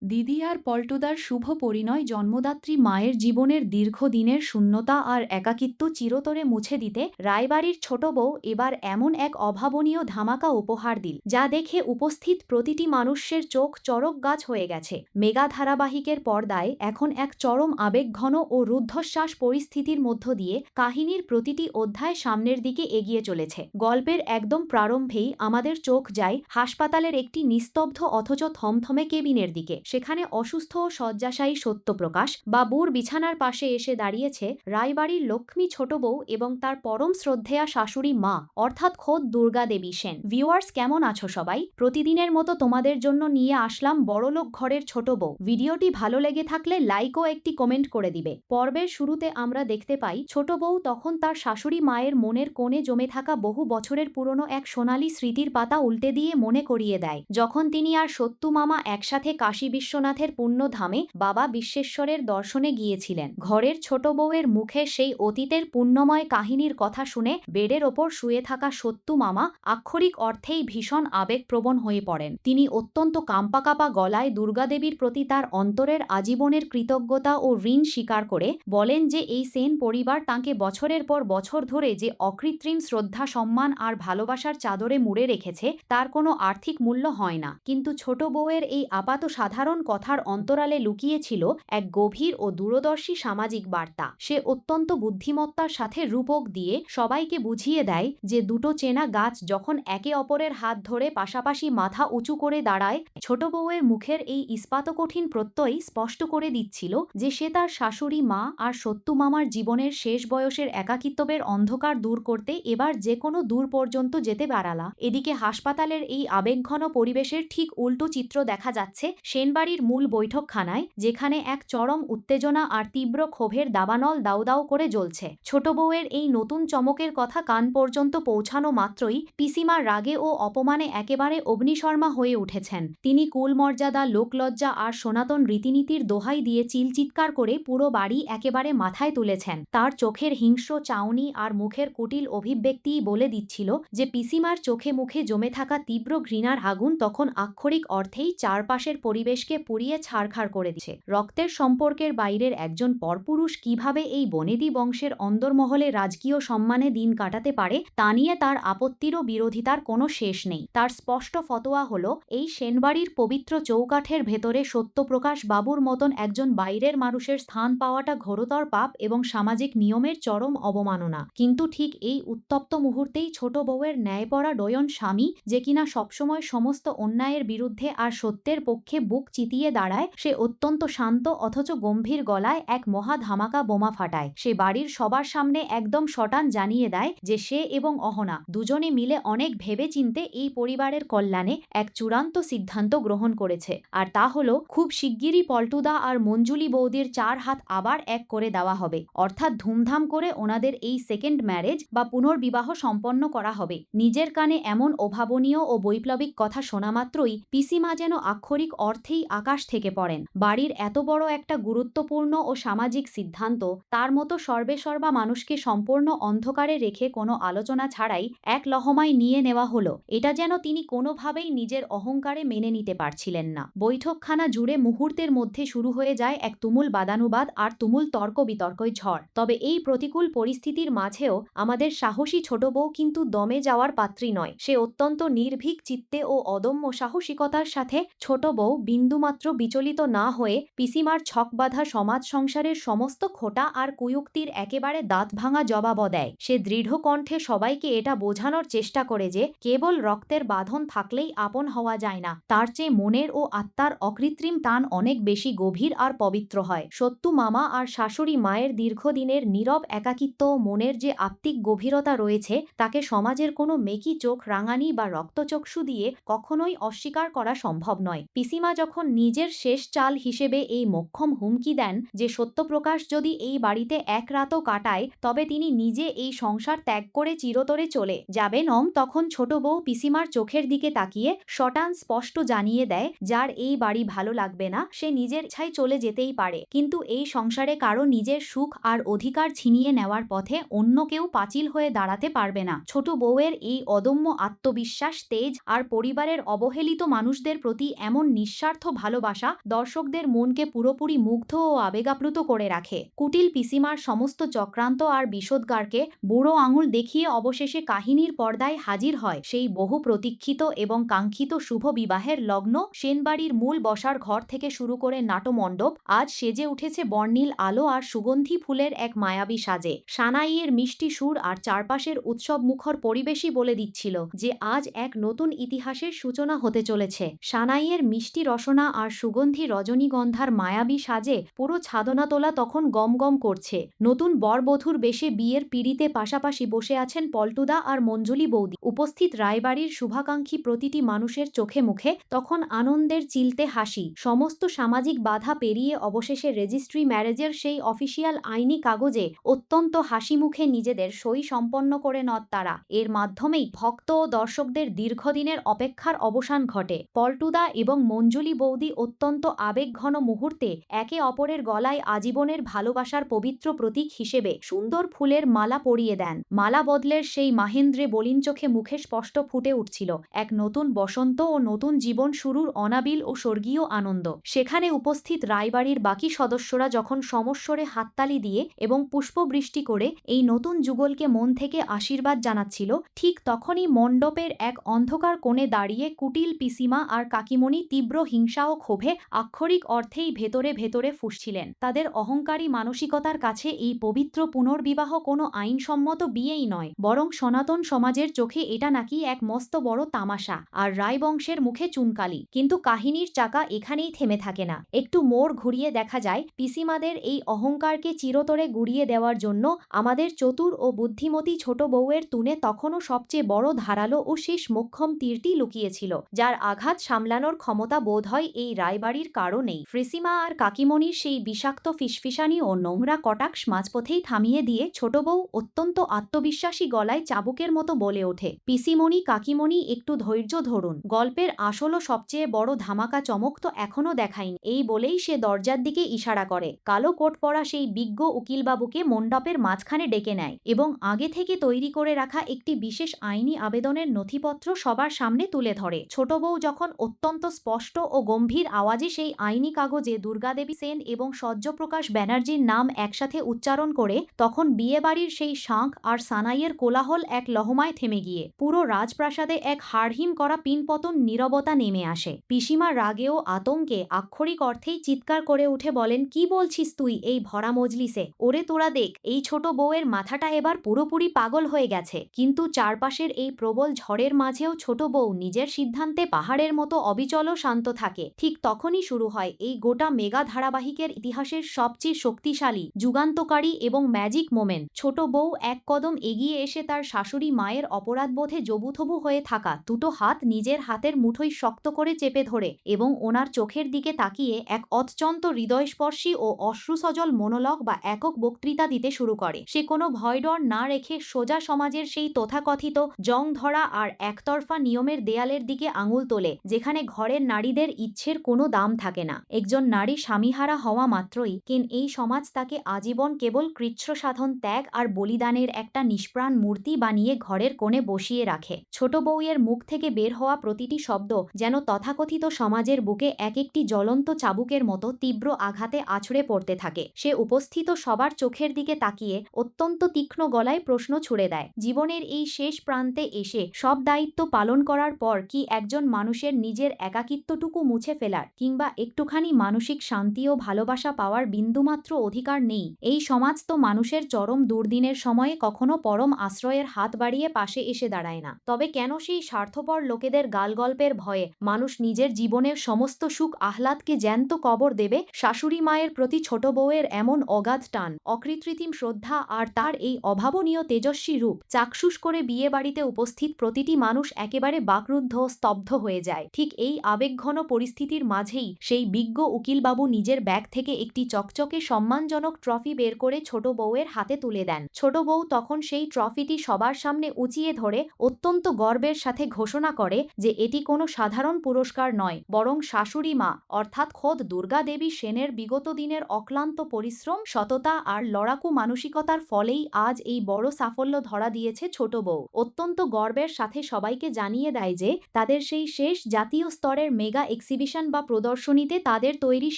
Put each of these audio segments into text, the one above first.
দিদি আর পল্টুদার শুভ পরিণয় জন্মদাত্রী মায়ের জীবনের দীর্ঘদিনের শূন্যতা আর একাকিত্ব চিরতরে মুছে দিতে রায়বাড়ির ছোট বউ এবার এমন এক অভাবনীয় ধামাকা উপহার দিল যা দেখে উপস্থিত প্রতিটি মানুষের চোখ চড়ক গাছ হয়ে গেছে। মেগা ধারাবাহিকের পর্দায় এখন এক চরম আবেগঘন ও রুদ্ধশ্বাস পরিস্থিতির মধ্য দিয়ে কাহিনীর প্রতিটি অধ্যায় সামনের দিকে এগিয়ে চলেছে। গল্পের একদম প্রারম্ভেই আমাদের চোখ যায় হাসপাতালের একটি নিস্তব্ধ অথচ থমথমে কেবিনের দিকে। সেখানে অসুস্থ ও শয্যাশায়ী সত্যপ্রকাশ বাবুর বিছানার পাশে এসে দাঁড়িয়েছে রায়বাড়ির লক্ষ্মী ছোট বউ এবং তার পরম শ্রদ্ধেয়া শাশুড়ি মা অর্থাৎ খোদ দুর্গা দেবী সেন। ভিউয়ার্স, কেমন আছো সবাই? প্রতিদিনের মতো তোমাদের জন্য নিয়ে আসলাম বড়লোক ঘরের ছোট বউ। ভিডিওটি ভালো লেগে থাকলে লাইক ও একটি কমেন্ট করে দিবে। পর্বের শুরুতে আমরা দেখতে পাই ছোট বউ তখন তার শাশুড়ি মায়ের মনের কোণে জমে থাকা বহু বছরের পুরনো এক সোনালী স্মৃতির পাতা উল্টে দিয়ে মনে করিয়ে দেয় যখন তিনি আর সত্যু মামা একসাথে কাশী বিশ্বনাথের পুণ্যধামে বাবা বিশ্বেশ্বরের দর্শনে গিয়েছিলেন। ঘরের ছোট বউয়ের মুখে সেই অতীতের পুণ্যময় কাহিনীর কথা শুনে বেডের ওপর শুয়ে থাকা সত্যু মামা আক্ষরিক অর্থেই ভীষণ আবেগপ্রবণ হয়ে পড়েন। তিনি অত্যন্ত কাঁপা গলায় দুর্গাদেবীর প্রতি তার অন্তরের আজীবনের কৃতজ্ঞতা ও ঋণ স্বীকার করে বলেন যে এই সেন পরিবার তাঁকে বছরের পর বছর ধরে যে অকৃত্রিম শ্রদ্ধা, সম্মান আর ভালোবাসার চাদরে মুড়ে রেখেছে তার কোনো আর্থিক মূল্য হয় না। কিন্তু ছোট বউয়ের এই আপাত সাধারণ কথার অন্তরালে লুকিয়ে ছিল এক গভীর ও দূরদর্শী সামাজিক বার্তা। সে অত্যন্ত বুদ্ধিমত্তার সাথে রূপক দিয়ে সবাইকে বুঝিয়ে দেয় যে দুটো চেনা গাছ যখন একে অপরের হাত ধরে পাশাপাশি মাথা উঁচু করে দাঁড়ায়, ছোট বউয়ের মুখের এই ইস্পাতকঠিন প্রত্যয় স্পষ্ট করে দিচ্ছিল যে সে তার শাশুড়ি মা আর সত্যু মামার জীবনের শেষ বয়সের একাকিত্বের অন্ধকার দূর করতে এবার যে কোনো দূর পর্যন্ত যেতে পারালা। এদিকে হাসপাতালের এই আবেগঘন পরিবেশের ঠিক উল্টো চিত্র দেখা যাচ্ছে সেনবাড়ির মূল বৈঠকখানায়, যেখানে এক চরম উত্তেজনা আর তীব্র ক্ষোভের দাবানল দাউ দাউ করে জ্বলছে। ছোট বউয়ের এই নতুন চমকের কথা কান পর্যন্ত পৌঁছানো মাত্রই পিসিমার রাগে ও অপমানে একেবারে অগ্নিশর্মা হয়ে উঠেছেন। তিনি কুলমর্যাদা, লোকলজ্জা আর সনাতন রীতিনীতির দোহাই দিয়ে চিৎকার করে পুরো বাড়ি একেবারে মাথায় তুলেছেন। তার চোখের হিংস্র চাউনি আর মুখের কুটিল অভিব্যক্তিই বলে দিচ্ছিল যে পিসিমার চোখে মুখে জমে থাকা তীব্র ঘৃণার আগুন তখন আক্ষরিক অর্থেই চারপাশের পরিবেশকে পুড়িয়ে ছারখার করে দিচ্ছে। রক্তের সম্পর্কের বাইরের একজন পরপুরুষ কিভাবে এই বনেদি বংশের অন্দরমহলে রাজকীয় সম্মানে দিন কাটাতে পারে তা নিয়ে তার আপত্তিরও বিরোধিতার কোনো শেষ নেই। তার স্পষ্ট ফতোয়া হলো এই সেনবাড়ির পবিত্র চৌকাঠের ভেতরে সত্যপ্রকাশ বাবুর মতন একজন বাইরের মানুষের স্থান পাওয়াটা ঘোরতর পাপ এবং সামাজিক নিয়মের চরম অবমাননা। কিন্তু ঠিক এই উত্তপ্ত মুহূর্তেই ছোট বউয়ের ন্যায়পরা ডয়ন স্বামী, যে কিনা সবসময় সমস্ত অন্যায়ের বিরুদ্ধে আর সত্যের পক্ষে বুক চিতিয়ে দাঁড়ায়, সে অত্যন্ত শান্ত অথচ গম্ভীর গলায় এক মহা ধামাকা বোমা ফাটায়। সে বাড়ির সবার সামনে একদম শটান জানিয়ে দেয় যে সে এবং অহনা দুজনে মিলে অনেক ভেবে চিনতে এই পরিবারের কল্যাণে এক চূড়ান্ত সিদ্ধান্ত গ্রহণ করেছে। আর তা হলো খুব শিগগিরই পল্টুদা আর মঞ্জুলি বৌদির চার হাত আবার এক করে দেওয়া হবে, অর্থাৎ ধুমধাম করে ওনাদের এই সেকেন্ড ম্যারেজ বা পুনর্বিবাহ সম্পন্ন করা হবে। নিজের কানে এমন অভাবনীয় ও বৈপ্লবিক কথা শোনা মাত্রই পিসিমা যেন আক্ষরিক অর্থেই আকাশ থেকে পড়েন। বাড়ির এত বড় একটা গুরুত্বপূর্ণ ও সামাজিক সিদ্ধান্ত তার মতো সর্বেসর্বা মানুষকে সম্পূর্ণ অন্ধকারে রেখে কোনো আলোচনা ছাড়াই এক লহমায় নিয়ে নেওয়া হলো, এটা যেন তিনি কোনোভাবেই নিজের অহংকারে মেনে নিতে পারছিলেন না। বৈঠকখানা জুড়ে মুহূর্তের মধ্যে শুরু হয়ে যায় এক তুমুল বাদানুবাদ আর তুমুল তর্ক বিতর্কই ঝড়। তবে এই প্রতিকূল পরিস্থিতির মাঝেও আমাদের সাহসী ছোট বউ কিন্তু দমে যাওয়ার পাত্রী নয়। সে অত্যন্ত নির্ভীক চিত্তে ও অদম্য সাহসিকতার সাথে ছোট বউ বিন্দুমাত্র বিচলিত না হয়ে পিসিমার ছকবাঁধা সমাজ সংসারের সমস্ত খোঁটা আর কুয়ুক্তির একেবারে দাঁত ভাঙা জবাবও দেয়। সে দৃঢ় কণ্ঠে সবাইকে এটা বোঝানোর চেষ্টা করে যে কেবল রক্তের বাঁধন থাকলেই আপন হওয়া যায় না, তার চেয়ে মনের ও আত্মার অকৃত্রিম টান অনেক বেশি গভীর আর পবিত্র হয়। সত্যু মামা আর শাশুড়ি মায়ের দীর্ঘদিনের নীরব একাকিত্ব ও মনের যে আত্মিক গভীরতা রয়েছে তাকে সমাজের কোনো মেকি চোখ রাঙানি বা রক্তচক্ষু দিয়ে কখনোই অস্বীকার করা সম্ভব নয়। পিসিমা যখন নিজের শেষ চাল হিসেবে এই মোক্ষম হুমকি দেন যে সত্যপ্রকাশ যদি এই বাড়িতে এক রাতও কাটায় তবে তিনি নিজে এই সংসার ত্যাগ করে চিরতরে চলে যাবেন, তখন ছোট বউ পিসিমার চোখের দিকে তাকিয়ে শটান স্পষ্ট জানিয়ে দেয় যার এই বাড়ি ভালো লাগবে না সে নিজের ইচ্ছায় চলে যেতেই পারে, কিন্তু এই সংসারে কারো নিজের সুখ আর অধিকার ছিনিয়ে নেওয়ার পথে অন্য কেউ পাঁচিল হয়ে দাঁড়াতে পারবে না। ছোট বউয়ের এই অদম্য আত্মবিশ্বাস, তেজ আর পরিবারের অবহেলিত মানুষদের প্রতি এমন নিঃস্বার্থ ভালোবাসা দর্শকদের মনকে পুরোপুরি মুগ্ধ ও আবেগাপ্লুত করে রাখে। কুটিল পিসিমার সমস্ত চক্রান্ত আর বিষোদ্গারকে বুড়ো আঙুল দেখিয়ে অবশেষে কাহিনীর পর্দায় হাজির হয় সেই বহু প্রতীক্ষিত এবং কাঙ্ক্ষিত শুভ বিবাহের লগ্ন। সেনবাড়ির মূল বসার ঘর থেকে শুরু করে নাটমণ্ডপ আজ সেজে উঠেছে বর্ণিল আলো আর সুগন্ধি ফুলের এক মায়াবী সাজে। সানাইয়ের মিষ্টি সুর আর চারপাশের উৎসবমুখর পরিবেশই বলে দিচ্ছিল যে আজ এক নতুন ইতিহাসের সূচনা হতে চলেছে। সানাইয়ের মিষ্টি রসনা আর সুগন্ধি রজনীগন্ধার মায়াবী সাজে পুরো ছাদনাতলা তখন গমগম করছে। নতুন বরবধূর বেশে বিয়ের পিঁড়িতে পাশাপাশি বসে আছেন পল্টুদা আর মঞ্জুলি বৌদি। উপস্থিত রায়বাড়ির শুভাকাঙ্ক্ষী প্রতিটি মানুষের চোখে মুখে তখন আনন্দের চিলতে হাসি। সমস্ত সামাজিক বাধা পেরিয়ে অবশেষে রেজিস্ট্রি ম্যারেজের সেই অফিসিয়াল আইনি কাগজে অত্যন্ত হাসি মুখে নিজেদের সই সম্পন্ন করে নন তারা। এর মাধ্যমেই ভক্ত ও দর্শকদের দীর্ঘদিনের অপেক্ষার অবসান ঘটে। পল্টুদা এবং মঞ্জুলি বৌদি অত্যন্ত আবেগঘন মুহূর্তে একে অপরের গলায় আজীবনের ভালোবাসার পবিত্র প্রতীক হিসেবে সুন্দর ফুলের মালা পরিয়ে দেন। মালা বদলের সেই মাহেন্দ্রে বলিন চোখে মুখে স্পষ্ট ফুটে উঠছিল এক নতুন বসন্ত ও নতুন জীবন শুরুর অনাবিল ও স্বর্গীয় আনন্দ। সেখানে উপস্থিত রায়বাড়ির বাকি সদস্যরা যখন সমস্বরে হাততালি দিয়ে এবং পুষ্পবৃষ্টি করে এই নতুন যুগলকে মন থেকে আশীর্বাদ জানাচ্ছিল, ঠিক তখনই মণ্ডপের এক অন্ধকার কোণে দাঁড়িয়ে কুটিল পিসিমা আর কাকিমণি তীব্র হিংসা ও ক্ষোভে আক্ষরিক অর্থেই ভেতরে ভেতরে ফুঁসছিলেন। তাদের অহংকারী মানসিকতার কাছে এই পবিত্র পুনর্বিবাহ কোনো আইনসম্মত বিয়েই নয়, বরং সনাতন সমাজের চোখে এটা নাকি এক মস্ত বড় তামাশা আর রায়বংশের মুখে চুনকালি। কিন্তু কাহিনীর চাকা এখানেই থেমে থাকে না। একটু মোড় ঘুরিয়ে দেখা যায় পিসিমাদের এই অহংকারকে চিরতরে গুড়িয়ে দেওয়ার জন্য আমাদের চতুর ও বুদ্ধিমতী ছোট বউয়ের তুনে তখনও সবচেয়ে বড় ধারালো ও শেষ মোক্ষম তীরটি লুকিয়েছিল, যার আঘাত সামলানোর ক্ষমতা বোধ হয় এই রায়বাড়ির কারণেই। ফ্রিসিমা আর কাকিমণির সেই বিষাক্ত ফিসফিসানি ও নোংরা কটাক্ষ মাঝপথেই থামিয়ে দিয়ে ছোট বউ অত্যন্ত আত্মবিশ্বাসী গলায় চাবুকের মতো বলে ওঠে, পিসিমণি কাকিমণি একটু ধৈর্য ধরুন, গল্পের আসল সবচেয়ে বড় ধামাকা চমক তো এখনো দেখায়নি। এই বলেই সে দরজার দিকে ইশারা করে। কালো কোট পরা সেই বিজ্ঞ উকিলবাবুকে মণ্ডপের মাঝখানে ডেকে নেয় এবং আগে থেকে তৈরি করে রাখা একটি বিশেষ আইনি আবেদনের নথিপত্র সবার সামনে তুলে ধরে। ছোট বউ যখন অত্যন্ত স্পষ্ট ও গম্ভীর আওয়াজে সেই আইনি কাগজে দুর্গাদেবী সেন এবং সহ্যপ্রকাশ ব্যানার্জির নাম একসাথে উচ্চারণ করে, তখন বিয়েবাড়ির সেই শাঁখ আর সানাইয়ের কোলাহল এক লহমায় থেমে গিয়ে পুরো রাজপ্রাসাদে এক হাড়হিম করা পিনপতন নীরবতা নেমে আসে। পিসিমা রাগে ও আতঙ্কে আক্ষরিক অর্থেই চিৎকার করে উঠে বলেন, কি বলছিস তুই এই ভরা মজলিসে? ওরে তোরা দেখ, এই ছোট বউয়ের মাথাটা এবার পুরোপুরি পাগল হয়ে গেছে। কিন্তু চারপাশের এই প্রবল ঝড়ের মাঝেও ছোট বউ নিজের সিদ্ধান্তে পাহাড়ের মতো অবিচল শান্ত থাকে। ঠিক তখনই শুরু হয় এই গোটা মেগা ধারাবাহিকের ইতিহাসের সবচেয়ে শক্তিশালী, যুগান্তকারী এবং ম্যাজিক মোমেন্ট। ছোট বউ এক কদম এগিয়ে এসে তার শাশুড়ি মায়ের অপরাধবোধে জবুথবু হয়ে থাকা দুটো হাত নিজের হাতের মুঠোয় শক্ত করে চেপে ধরে এবং ওনার চোখের দিকে তাকিয়ে এক অত্যন্ত হৃদয়স্পর্শী ও অশ্রুসজল মনোলগ বা একক বক্তৃতা দিতে শুরু করে। সে কোনো ভয়ডর না রেখে সোজা সমাজের সেই তথাকথিত জং ধরা আর একতরফা নিয়মের দেয়ালের দিকে আঙুল তোলে, যেখানে ঘরের নারীদের ইচ্ছের কোনো দাম থাকে না। একজন নারী স্বামীহারা হওয়া মাত্রই এই সমাজ তাকে আজীবন কেবল কৃচ্ছ সাধন, ত্যাগ আর বলিদানের একটা নিষ্প্রাণ মূর্তি বানিয়ে ঘরের কোণে বসিয়ে রাখে। ছোট বউয়ের মুখ থেকে বের হওয়া প্রতিটি শব্দ যেন তথাকথিত সমাজের বুকে এক একটি জ্বলন্ত চাবুকের মতো তীব্র আঘাতে আছড়ে পড়তে থাকে। সে উপস্থিত সবার চোখের দিকে তাকিয়ে অত্যন্ত তীক্ষ্ণ গলায় প্রশ্ন ছুড়ে দেয়, জীবনের এই শেষ প্রান্তে এসে সব দায়িত্ব পালন করার পর কি একজন মানুষের নিজের একাকিত্বটুকু মুছে ফেলার কিংবা একটুখানি মানসিক শান্তি ও ভালোবাসা পাওয়ার বিন্দুমাত্র অধিকার নেই? এই সমাজ তো মানুষের চরম দুর্দিনের সময়ে কখনো পরম আশ্রয়ের হাত বাড়িয়ে পাশে এসে দাঁড়ায় না। তবে কেন সেই স্বার্থপর লোকেদের গালগল্পের ভয়ে মানুষ নিজের জীবনের সমস্ত সুখ আহ্লাদকে জ্যান্ত কবর দেবে? শাশুড়ি মায়ের প্রতি ছোট বউয়ের এমন অগাধ টান, অকৃত্রিম শ্রদ্ধা আর তার এই অভাবনীয় তেজস্বী রূপ চাক্ষুষ করে বিয়ে বাড়িতে উপস্থিত প্রতিটি মানুষ একেবারে বাকরুদ্ধ, স্তব্ধ হয়ে যায়। ঠিক এই আবেগঘন পরিস্থিতির মাঝেই সেই বিজ্ঞ উকিলবাবু নিজের ব্যাগ থেকে একটি চকচকে সম্মানজনক ট্রফি বের করে ছোট বউয়ের হাতে তুলে দেন। ছোট বউ তখন সেই ট্রফিটি সবার সামনে উঁচিয়ে ধরে অত্যন্ত গর্বের সাথে ঘোষণা করে যে এটি কোনো সাধারণ পুরস্কার নয়, বরং শাশুড়ি মা অর্থাৎ খোদ দুর্গা দেবী সেনের বিগত দিনের অক্লান্ত পরিশ্রম, সততা আর লড়াকু মানসিকতার ফলেই আজ এই বড় সাফল্য ধরা দিয়েছে ছোট বউ। অত্যন্ত গর্বের সাথে সবাইকে জানিয়ে দেয় যে তাদের সেই শেষ জাতীয় স্তরের মেগা এক্সিবিশন বা প্রদর্শনীতে তাদের তৈরি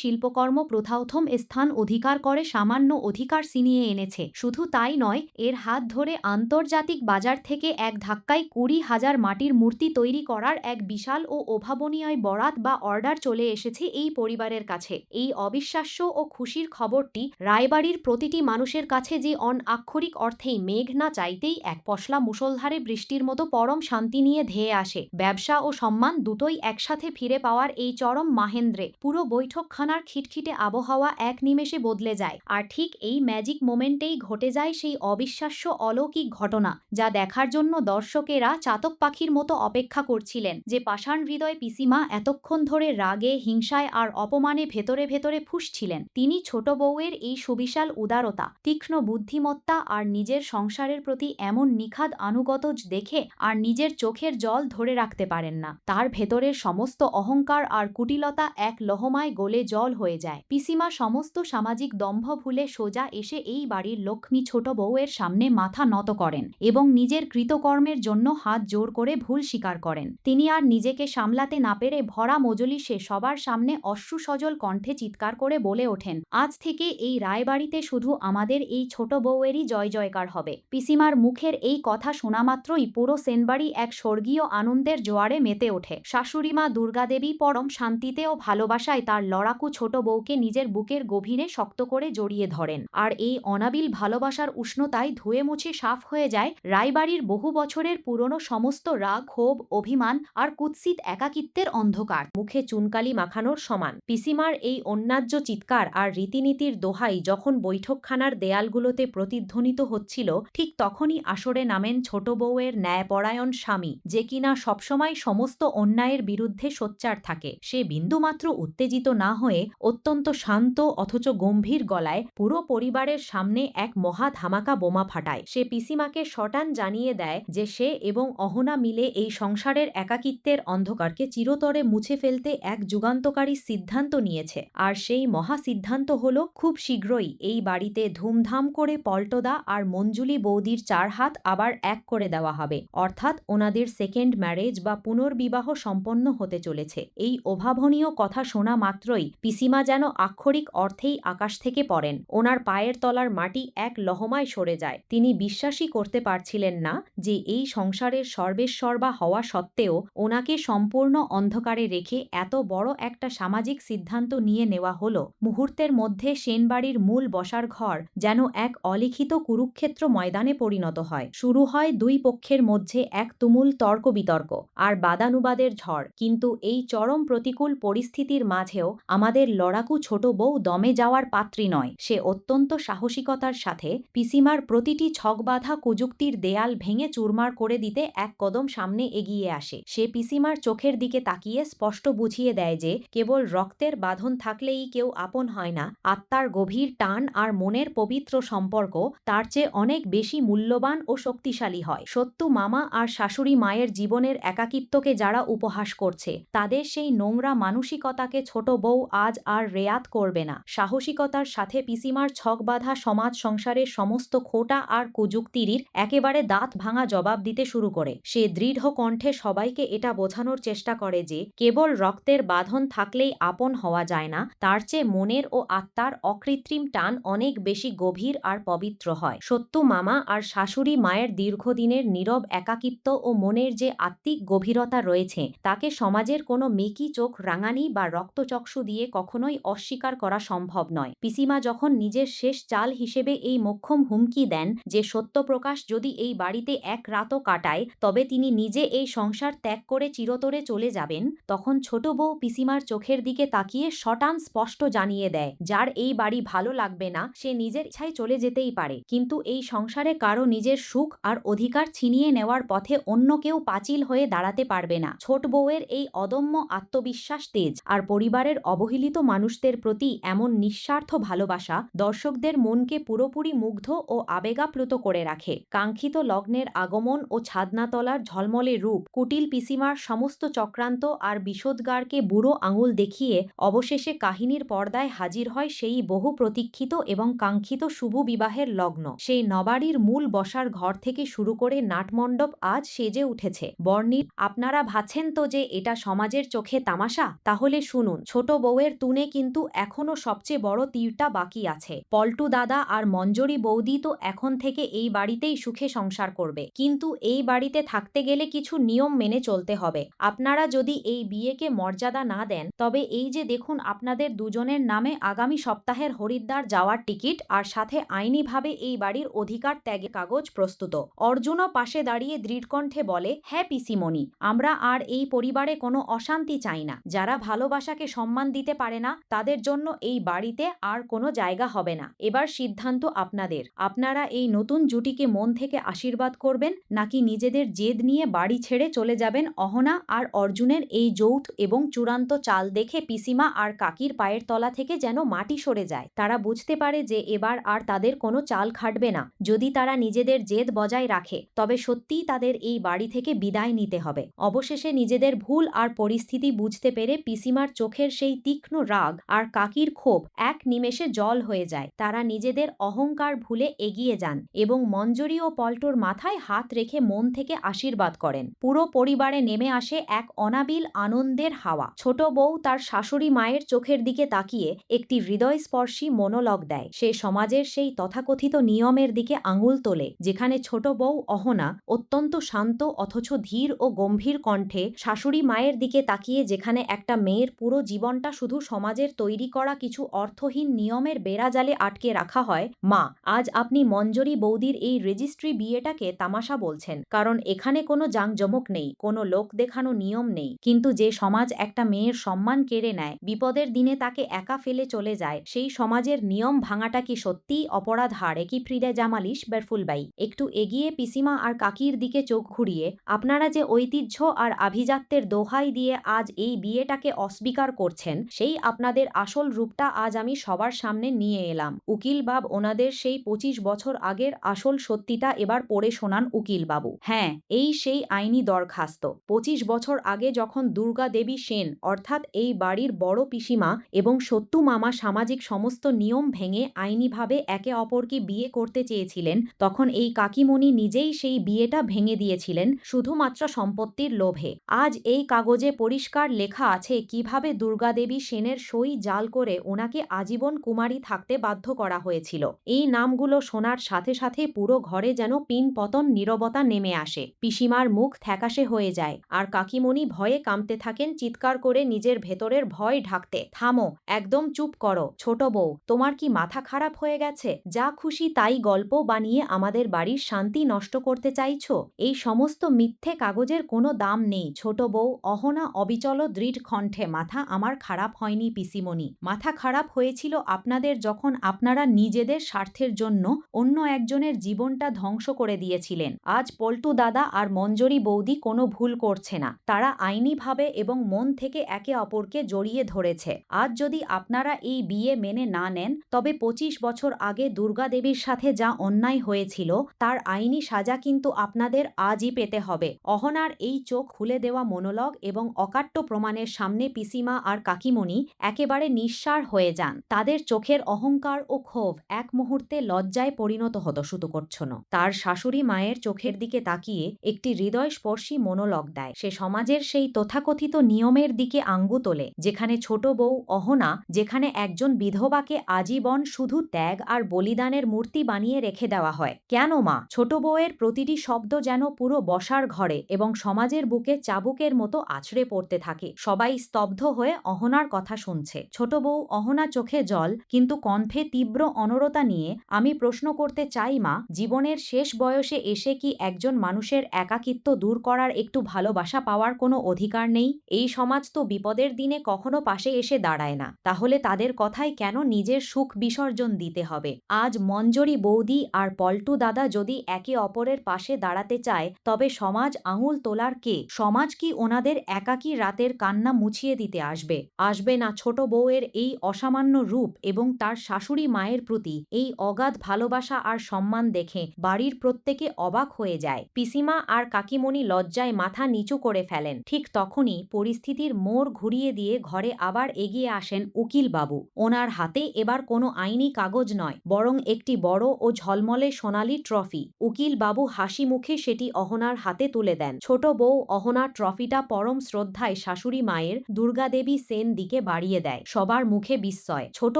শিল্পকর্ম প্রথম স্থান অধিকার করে সামান্য অধিকার ছিনিয়ে এনেছে। শুধু তাই নয়, এর হাত ধরে আন্তর্জাতিক বাজার থেকে এক ধাক্কায় 20,000 মাটির মূর্তি তৈরি করার এক বিশাল ও অভাবনীয় বরাত বা অর্ডার চলে এসেছে এই পরিবারের কাছে। এই অবিশ্বাস্য ও খুশির খবরটি রায়বাড়ির প্রতিটি মানুষের কাছে যে আক্ষরিক অর্থেই মেঘ না চাইতেই এক পশলা মুষলধারে বৃষ্টির মতো পরম শান্তি নিয়ে ধেয়ে আসে। ব্যবসা ও সম্মান দুটোই একসাথে ফিরে পাওয়ার এই চরম মাহেন্দ্রে পুরো বৈঠকখানার খিটখিটে আবহাওয়া এক নিমেষে বদলে যায়। আর ঠিক এই ম্যাজিক মোমেন্টেই ঘটে যায় সেই অবিশ্বাস্য অলৌকিক ঘটনা, যা দেখার জন্য দর্শকেরা চাতক পাখির মতো অপেক্ষা করছিলেন। যে পাষাণ হৃদয় পিসিমা এতক্ষণ ধরে রাগে, হিংসায় আর অপমানে ভেতরে ভেতরে ফুঁসছিলেন, তিনি ছোট বউয়ের এই সুবিশাল উদারতা, তীক্ষ্ণ বুদ্ধিমত্তা আর নিজের সংসারের প্রতি এমন নিখাদ আনুগত্য দেখে আর নিজের চোখের জল ধরে রাখতে পারেন না। তার ভেতরের সমস্ত অহংকার আর কুটিলতা এক লহমায় গলে জল হয়ে যায়। পিসিমা সমস্ত সামাজিক দম্ভ ভুলে সোজা এসে এই বাড়ির লক্ষ্মী ছোট বউয়ের সামনে মাথা নত করেন এবং নিজের কৃতকর্মের জন্য হাত জোর করে ভুল স্বীকার করেন। তিনি আর নিজেকে সামলাতে না পেরে ভরা মজলিসে সবার সামনে অশ্রুসজল কণ্ঠে চিৎকার করে বলে ওঠেন, আজ থেকে এই রায়বাড়িতে শুধু আমাদের এই ছোট বউয়েরই জয় জয়কার হবে। পিসিমার মুখের এই কথা শোনা মাত্রই পুরো সেনবাড়ি এক স্বর্গীয় আনন্দের জোয়ারে মেতে ওঠে। শাশুড়িমা দুর্গাদেবী পরম শান্তিতে ও ভালোবাসায় তার লড়াকু ছোট বউকে নিজের বুকের গভীরে শক্ত করে জড়িয়ে ধরেন। আর এই অনাবিল ভালোবাসার উষ্ণতায় ধুয়ে মুছে সাফ হয়ে যায় রায়বাড়ির বহু বছরের পুরনো সমস্ত রাগ, ক্ষোভ, অভিমান আর কুৎসিত একাকিত্বের অন্ধকার মুখে চুনকালি মাখানোর সমান। পিসিমার এই অন্যায্য চিৎকার আর রীতিনীতির দোহাই যখন বৈঠকখানার দেয়ালগুলোতে প্রতিধ্বনিত হচ্ছিল, ঠিক তখনই আসরে নামেন ছোট বউয়ের ন্যায়পরায়ণ স্বামী, যে কিনা সবসময় সমস্ত অন্যায়ের বিরুদ্ধে সোচ্চার থাকে। সে বিন্দুমাত্র উত্তেজিত না হয়ে অত্যন্ত শান্ত অথচ গম্ভীর গলায় পুরো পরিবারের সামনে এক মহা ধামাকা বোমা ফাটায়। সে পিসিমাকে শটান জানিয়ে দেয় যে সে এবং অহনা মিলে এই সংসারের একাকিত্বের অন্ধকারকে চিরতরে মুছে ফেলতে এক যুগান্তকারী সিদ্ধান্ত নিয়েছে। আর সেই মহা সিদ্ধান্ত হল, খুব শীঘ্রই এই বাড়িতে ধুমধাম করে পল্টদা আর মঞ্জুলি বৌদির 4 হাত আবার এক করে দেওয়া হবে, অর্থাৎ ওনাদের সেকেন্ড ম্যারেজ বা পুনর্বিবাহ সম্পন্ন হতে চলেছে। এই অভাবনীয় কথা শোনা মাত্রই পিসিমা যেন আক্ষরিক অর্থেই আকাশ থেকে পড়েন। ওনার পায়ের তলার মাটি এক লহমায় সরে যায়। তিনি বিশ্বাসই করতে পারছিলেন না যে এই সংসারের সর্বেসর্বা হওয়া সত্ত্বেও ওনাকে সম্পূর্ণ অন্ধকারে রেখে এত বড় একটা সামাজিক সিদ্ধান্ত নিয়ে নেওয়া হলো। মুহূর্তের মধ্যে সেনবাড়ির মূল বসার ঘর যেন এক অলিখিত কুরুক্ষেত্র ময়দানে পরিণত হয়। শুরু হয় দুই পক্ষের মধ্যে এক তুমুল তর্ক বিতর্ক আর বাদানুবাদের ঝড়। কিন্তু এই চরম প্রতিকূল পরিস্থিতির মাঝেও আমাদের লড়াকু ছোট বউ দমে যাওয়ার পাত্রী নয়। সে অত্যন্ত সাহসিকতার সাথে পিসিমার প্রতিটি ছকবাঁধা কুযুক্তির দেয়াল ভেঙে চুরমার করে দিতে এক কদম সামনে এগিয়ে আসে। সে পিসিমার চোখের দিকে তাকিয়ে স্পষ্ট বুঝিয়ে দেয় যে কেবল রক্তের বাঁধন থাকলেই কেউ আপন হয় না। আত্মার গভীর টান আর মনের পবিত্র সম্পর্ক তার চেয়ে অনেক বেশি মূল্যবান ও শক্তিশালী হয়। সত্যু মামা আর শাশুড়ি মায়ের জীবনের একাকিত্বকে যারা উপহাস করছে, তাদের সেই নোংরা মানসিকতাকে ছোট বউ আজ আর রেয়াত করবে না। সাহসিকতার সাথে পিসিমার ছকবাঁধা সমাজ সংসারের সমস্ত খোটা আর কুযুক্তির একেবারে দাঁত ভাঙা জবাব দিতে শুরু করে। সে দৃঢ় কণ্ঠে সবাইকে এটা বোঝানোর চেষ্টা করে যে কেবল রক্তের বাঁধন থাকলেই আপন হওয়া যায় না, তার চেয়ে মনের ও আত্মার অকৃত্রিম টান অনেক বেশি গভীর আর পবিত্র হয়। সত্যু মামা আর শাশুড়ি মায়ের দীর্ঘদিনের নীরব একাকিত্ব ও মনের যে আত্মিক গভীরতা রয়েছে, তাকে সমাজের কোনো মেকি চোখ রাঙানি বা রক্তচক্ষু দিয়ে কখনোই অস্বীকার করা সম্ভব নয়। পিসিমা যখন নিজের শেষ চাল হিসেবে এই মোক্ষম হুমকি দেন যে সত্যপ্রকাশ যদি এই বাড়িতে এক রাতও কাটায় তবে তিনি নিজে এই সংসার ত্যাগ করে চিরতরে চলে যাবেন, তখন ছোট বউ পিসিমার চোখের দিকে তাকিয়ে শটান স্পষ্ট জানিয়ে দেয়, যার এই বাড়ি ভালো লাগবে না সে নিজের ইচ্ছায় চলে যেতেই পারে, কিন্তু এই সংসারে কারো নিজের সুখ আর অধিকার ছিনিয়ে নেওয়ার পথে অন্য কেউ পাঁচিল হয়ে দাঁড়াতে পারবে না। ছোট বউয়ের এই অদম্য আত্মবিশ্বাস, তেজ আর পরিবারের অবহেলিত মানুষদের প্রতি এমন নিঃস্বার্থ ভালোবাসা দর্শকদের মনকে পুরোপুরি মুগ্ধ ও আবেগাপ্লুত করে রাখে। কাঙ্ক্ষিত লগ্নের আগমন ও ছাদনাতলার ঝলমলে রূপ, কুটিল পিসিমার সমস্ত চক্রান্ত আর বিষোদ্গারকে বুড়ো আঙুল দেখিয়ে অবশেষে কাহিনীর পর্দায় হাজির হয় সেই বহু প্রতীক্ষিত এবং কাঙ্ক্ষিত শুভ বিবাহের লগ্ন। সেই নবাড়ির মূল বসার ঘর থেকে শুরু করে নাটমণ্ডপ আজ সেজে উঠেছে বর্ণিল। আপনারা ভাবছেন তো যে এটা সমাজের চোখে তামাশা? তাহলে শুনুন, ছোট বউয়ের তুনে কিন্তু এখনো সবচেয়ে বড় তীরটা বাকি আছে। পল্টু দাদা আর মঞ্জরি বৌদি তো এখন থেকে এই বাড়িতেই সুখে সংসার করবে, কিন্তু এই বাড়িতে থাকতে গেলে কিছু নিয়ম মেনে চলতে হবে। আপনারা যদি এই বিয়েকে মর্যাদা না দেন, তবে এই যে দেখুন আপনাদের দুজনের নামে আগামী সপ্তাহের হরিদ্বার যাওয়ার টিকিট আর সাথে আইনিভাবে এই বাড়ির অধিকার ত্যাগের কাগজ প্রস্তুত। অর্জুনও পাশে দাঁড়িয়ে দৃঢ়কণ্ঠে বলে, হ্যাঁ পিসিমণি, আমরা আর এই পরিবারে কোনো অশান্তি চাই না। যারা ভালোবাসাকে সম্মান দিতে পারে না, তাদের জন্য এই বাড়িতে আর কোনো জায়গা হবে না। এবার সিদ্ধান্ত আপনাদের। আপনারা এই নতুন জুটিকে মন থেকে আশীর্বাদ করবেন, নাকি নিজেদের জেদ নিয়ে বাড়ি ছেড়ে চলে যাবেন? অহনা আর অর্জুনের এই যৌথ এবং চূড়ান্ত চাল দেখে পিসিমা আর কাকির পায়ের তলা থেকে যেন মাটি সরে যায়। তারা বুঝতে পারে যে এবার আর তাদের কোনো চাল খাটবে না। যদি তারা নিজেদের জেদ বজায় রাখে, তবে সত্যিই তাদের এই বাড়ি থেকে বিদায় নিতে হবে। অবশেষে নিজেদের ভুল আর পরিস্থিতি বুঝতে পেরে পিসিমার চোখের সেই তীক্ষ্ণ রাগ আর কাকির ক্ষোভ এক নিমেষে জল হয়ে যায়। তারা নিজেদের অহংকার ভুলে এগিয়ে যান এবং মঞ্জরি ও পল্টুর মাথায় হাত রেখে মন থেকে আশীর্বাদ করেন। পুরো পরিবারে নেমে আসে এক অনাবিল আনন্দের হাওয়া। ছোট বউ তার শাশুড়ি মায়ের চোখের দিকে তাকিয়ে একটি হৃদয়স্পর্শী মনোলগ দেয়। সে সমাজের সেই তথাকথিত নিয়মের দিকে আঙুল তোলে, যেখানে ছোট বউ অহনা অত্যন্ত শান্ত অথচ ধীর ও গম্ভীর কণ্ঠে শাশুড়ি মায়ের দিকে তাকিয়ে, যেখানে একটা মেয়ের পুরো জীবনটা শুধু সমাজের তৈরি করা কিছু অর্থহীন নিয়মের বেড়াজালে আটকে রাখা হয়। মা, আজ আপনি মঞ্জরি বৌদির এই রেজিস্ট্রি বিয়েটাকে তামাশা বলছেন, কারণ এখানে কোনো জাঁকজমক নেই, কোনো লোক দেখানো নিয়ম নেই। কিন্তু যে সমাজ একটা মেয়ের সম্মান কেড়ে নেয়, বিপদের দিনে তাকে একা ফেলে চলে যায়, সেই সমাজের নিয়ম ভাঙাটা কি সত্যিই অপরাধ? হারে কি ফ্রিদা জামালিশ বেরফুলবাই একটু এগিয়ে পিসিমা আর কাকির দিকে চোখ ঘুরিয়ে, আপনারা যে ঐতিহ্য আর আভিজাত্যের দোহাই দিয়ে আজ এই বিয়েটাকে অস্বীকার করছেন, সেই আপনাদের আসল রূপটা আজ আমি সবার সামনে নিয়ে এলাম। উকিল বাব, ওনাদের সেই 25 বছর আগের আসল সত্যিটা এবার পড়ে শোনান উকিল বাবু। হ্যাঁ, এই সেই আইনি দরখাস্ত। 25 বছর আগে যখন দুর্গা দেবী সেন অর্থাৎ এই বাড়ির বড় পিসিমা এবং সত্যু মামা সামাজিক সমস্ত নিয়ম ভেঙে আইনিভাবে একে অপরকে বিয়ে করতে চেয়েছিলেন, তখন এই কাকিমণি নিজেই সেই বিয়েটা ভেঙে দিয়েছিলেন শুধুমাত্র সম্পত্তির লোভে। আজ এই কাগজে পরিষ্কার লেখা আছে কিভাবে দুর্গাদেবী সেনের সই জাল করে ওনাকে আজীবন কুমারী থাকতে বাধ্য করা হয়েছিল। এই নামগুলো শোনার সাথে সাথে পুরো ঘরে যেন পিনপতন নীরবতা নেমে আসে। পিসিমার মুখ থ্যাকাশে হয়ে যায় আর কাকিমণি ভয়ে কাঁপতে থাকেন, চিৎকার করে নিজের ভেতরের ভয় ঢাকতে। থামো, একদম চুপ করো। ছোট বউ, তোমার কি মাথা খারাপ হয়ে গেছে? যা খুশি তাই গল্প বানিয়ে আমাদের বাড়ির শান্তি নষ্ট করতে চাইছো? এই সমস্ত মিথ্যে কাগজের কোনো দাম নেই। ছোট বউ অহনা অবিচল দৃঢ় কণ্ঠে, মাথা আমার খারাপ হয়নি পিসিমণি। মাথা খারাপ হয়েছিল আপনাদের যখন আপনারা নিজেদের স্বার্থের জন্য অন্য একজনের জীবনটা ধ্বংস করে দিয়েছিলেন। আজ পল্টু দাদা আর মঞ্জরি বৌদি কোনো ভুল করছে না, তারা আইনিভাবে এবং মন থেকে একে অপরকে জড়িয়ে ধরেছে। আজ যদি আপনারা এই বিয়ে মেনে না নেন, তবে 25 বছর আগে দুর্গা দেবীর সাথে যা অন্যায় হয়েছিল তার আইনি সাজা কিন্তু আপনাদের আজই পেতে হবে। অহনার এই চোখ খুলে দেওয়া মনোলগ এবং অকাট্য প্রমাণের সামনে পিসিমা আর কাকিমণি একেবারে নিঃসাড় হয়ে যান। তাদের চোখের অহংকার ও ক্ষোভ এক মুহূর্তে লজ্জায় পরিণত হতো শুধু করছন। তার শাশুড়ি মায়ের চোখের দিকে তাকিয়ে একটি হৃদয়স্পর্শী মনোলগ দেয়। সে সমাজের সেই তথাকথিত নিয়মের দিকে আঙ্গু তোলে, যেখানে ছোট বউ অহনা, যেখানে একজন বিধবাকে আজীবন শুধু ত্যাগ আর বলিদানের মূর্তি বানিয়ে রেখে দেওয়া হয়। কেন মা? ছোট বউয়ের প্রতিটি শব্দ যেন পুরো বসার ঘরে এবং সমাজের বুকে চাবুকের মতো আছড়ে পড়তে থাকে। সবাই স্তব্ধ হয়ে অহনার কথা শুনছে। ছোট বউ অহনা চোখে জল কিন্তু কণ্ঠে তীব্র অনরতা নিয়ে, আমি প্রশ্ন করতে চাই মা, জীবনের শেষ বয়সে এসে কি একজন মানুষের একাকিত্ব দূর করার একটু ভালোবাসা পাওয়ার কোনো অধিকার নেই? এই সমাজ তো বিপদের দিনে কখনো পাশে এসে দাঁড়ায় না, তাহলে তাদের কথায় কেন নিজের সুখ বিসর্জন দিতে হবে? আজ মঞ্জরি বৌদি আর পল্টু দাদা যদি একে অপরের পাশে দাঁড়াতে চায়, তবে সমাজ আঙুল তোলার কে? সমাজ কি ওনাদের একাকী রাতের কান্না মুছিয়ে দিতে আসবে? আসবে না। ছোট বউয়ের এই অসামান্য রূপ এবং তার শাশুড়ি মায়ের প্রতি এই অগাধ ভালোবাসা আর সম্মান দেখে বাড়ির প্রত্যেকে অবাক হয়ে যায়। পিসিমা আর কাকিমণি লজ্জায় মাথা নিচু করে ফেলেন। ঠিক তখনই পরিস্থিতির মোড় ঘুরিয়ে দিয়ে ঘরে আবার এগিয়ে আসেন উকিল বাবু। ওনার হাতে এবার কোনো আইনি কাগজ নয়, বরং একটি বড় ও ঝলমলে সোনালী ট্রফি। উকিল বাবু হাসি মুখে সেটি অহনার হাতে তুলে দেন। ছোট বউ অহনা ট্রফিটা পরম শ্রদ্ধায় শাশুড়ি মায়ের দুর্গাদেবী সেন দিকে বাড়িয়ে দেয়। সবার মুখে বিস্ময়। ছোট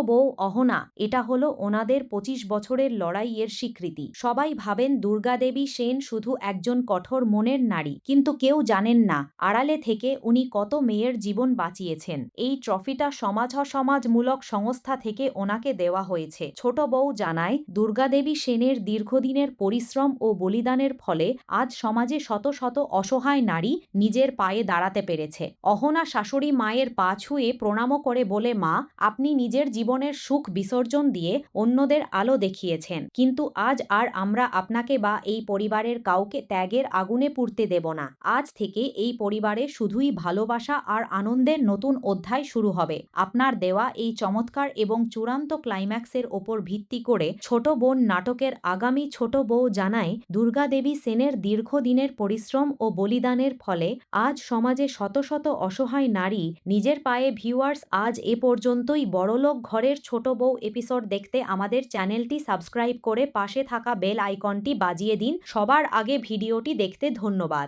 বউ অহনা, এটা হলো ওনাদের 25 বছরের লড়াইয়ের স্বীকৃতি। সবাই ভাবেন দুর্গাদেবী সেন শুধু একজন কঠোর মনের নারী, কিন্তু কেউ জানেন না আড়ালে থেকে উনি কত মেয়ের জীবন বাঁচিয়েছেন। এই ট্রফিটা সমাজমূলক সংস্থা থেকে ওনাকে দেওয়া হয়েছে। ছোট বউ জানায় দুর্গাদেবী সেনের দীর্ঘদিনের পরিশ্রম ও বলিদানের ফলে আজ সমাজে শত শত অসহায় নারী নিজের পায়ে দাঁড়াতে পেরেছে। অহনা শাশুড়ি মায়ের পা ছুঁয়ে প্রণামও করে বলে, মা, আপনি নিজের জীবনের সুখ বিসর্জন দিয়ে অন্যদের আলো দেখিয়েছেন, কিন্তু আজ আর আমরা আপনাকে বা এই পরিবারের কাউকে ত্যাগের আগুনে পুড়তে দেব না। আজ থেকে এই পরিবারে শুধুই ভালোবাসা আর আনন্দের নতুন অধ্যায় শুরু হবে। আপনার দেওয়া এই চমৎকার এবং চূড়ান্ত ক্লাইম্যাক্সের ওপর ভিত্তি করে ছোট বোন নাটকের আগামী ছোট বউ জানায় দুর্গাদেবী সেনের দীর্ঘদিনের পরিশ্রম ও বলিদানের ফলে আজ সমাজে শত শত অসহায় নারী নিজের পায়ে। ভিউয়ার্স, আজ এ পর্যন্তই। বড়লোক ঘরের ছোট বউ এপিসোড দেখতে আমাদের চ্যানেলটি সাবস্ক্রাইব করে পাশে থাকা বেল আইকনটি বাজিয়ে দিন। সবার আগে ভিডিওটি দেখতে ধন্যবাদ।